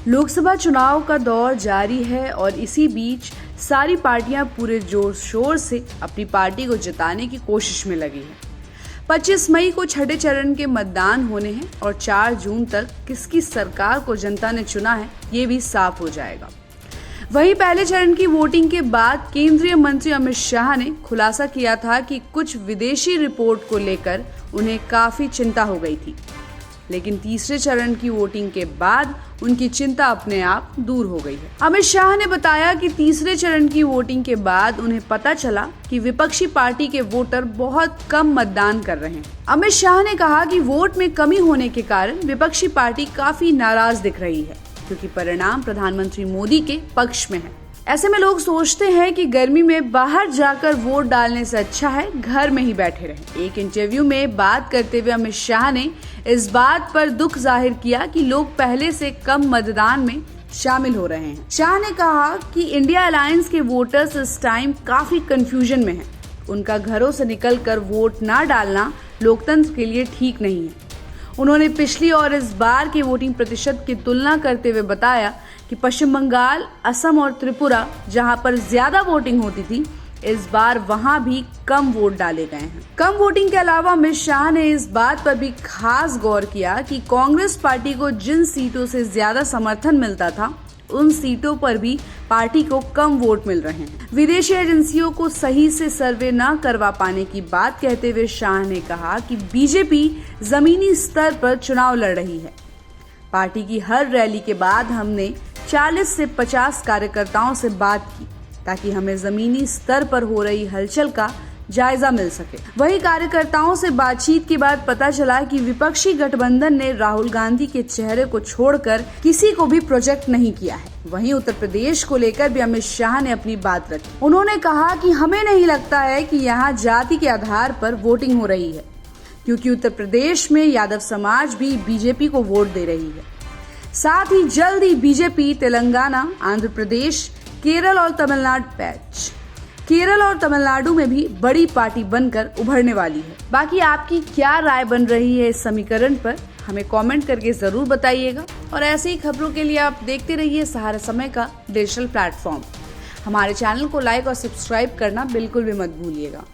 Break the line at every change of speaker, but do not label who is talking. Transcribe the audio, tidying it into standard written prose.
लोकसभा चुनाव का दौर जारी है और इसी बीच सारी पार्टियां पूरे जोर शोर से अपनी पार्टी को जिताने की कोशिश में लगी है। 25 मई को छठे चरण के मतदान होने हैं और 4 जून तक किसकी सरकार को जनता ने चुना है ये भी साफ हो जाएगा। वहीं पहले चरण की वोटिंग के बाद केंद्रीय मंत्री अमित शाह ने खुलासा किया था कि कुछ विदेशी रिपोर्ट को लेकर उन्हें काफी चिंता हो गई थी, लेकिन तीसरे चरण की वोटिंग के बाद उनकी चिंता अपने आप दूर हो गई है। अमित शाह ने बताया कि तीसरे चरण की वोटिंग के बाद उन्हें पता चला कि विपक्षी पार्टी के वोटर बहुत कम मतदान कर रहे हैं। अमित शाह ने कहा कि वोट में कमी होने के कारण विपक्षी पार्टी काफी नाराज दिख रही है, क्योंकि परिणाम प्रधानमंत्री मोदी के पक्ष में है। ऐसे में लोग सोचते हैं कि गर्मी में बाहर जाकर वोट डालने से अच्छा है घर में ही बैठे रहें। एक इंटरव्यू में बात करते हुए अमित शाह ने इस बात पर दुख जाहिर किया कि लोग पहले से कम मतदान में शामिल हो रहे हैं। शाह ने कहा कि इंडिया अलायंस के वोटर्स इस टाइम काफी कंफ्यूजन में हैं। उनका घरों से निकलकर वोट ना डालना लोकतंत्र के लिए ठीक नहीं है। उन्होंने पिछली और इस बार के वोटिंग प्रतिशत की तुलना करते हुए बताया कि पश्चिम बंगाल, असम और त्रिपुरा जहां पर ज्यादा वोटिंग होती थी, इस बार वहां भी कम वोट डाले गए हैं। कम वोटिंग के अलावा अमित शाह ने इस बात पर भी खास गौर किया कि कांग्रेस पार्टी को जिन सीटों से ज्यादा समर्थन मिलता था, उन सीटों पर भी पार्टी को कम वोट मिल रहे हैं। विदेशी एजेंसियों को सही से सर्वे न करवा पाने की बात कहते हुए शाह ने कहा कि बीजेपी जमीनी स्तर पर चुनाव लड़ रही है। पार्टी की हर रैली के बाद हमने 40 से 50 कार्यकर्ताओं से बात की ताकि हमें जमीनी स्तर पर हो रही हलचल का जायजा मिल सके। वहीं कार्यकर्ताओं से बातचीत के बाद पता चला कि विपक्षी गठबंधन ने राहुल गांधी के चेहरे को छोड़कर किसी को भी प्रोजेक्ट नहीं किया है। वहीं उत्तर प्रदेश को लेकर भी अमित शाह ने अपनी बात रखी। उन्होंने कहा कि हमें नहीं लगता है कि यहाँ जाति के आधार पर वोटिंग हो रही है, क्योंकि उत्तर प्रदेश में यादव समाज भी बीजेपी को वोट दे रही है। साथ ही जल्द ही बीजेपी तेलंगाना, आंध्र प्रदेश, केरल और तमिलनाडु में भी बड़ी पार्टी बनकर उभरने वाली है। बाकी आपकी क्या राय बन रही है इस समीकरण पर, हमें कमेंट करके जरूर बताइएगा। और ऐसे ही खबरों के लिए आप देखते रहिए सहारा समय का डिजिटल प्लेटफॉर्म। हमारे चैनल को लाइक और सब्सक्राइब करना बिल्कुल भी मत भूलिएगा।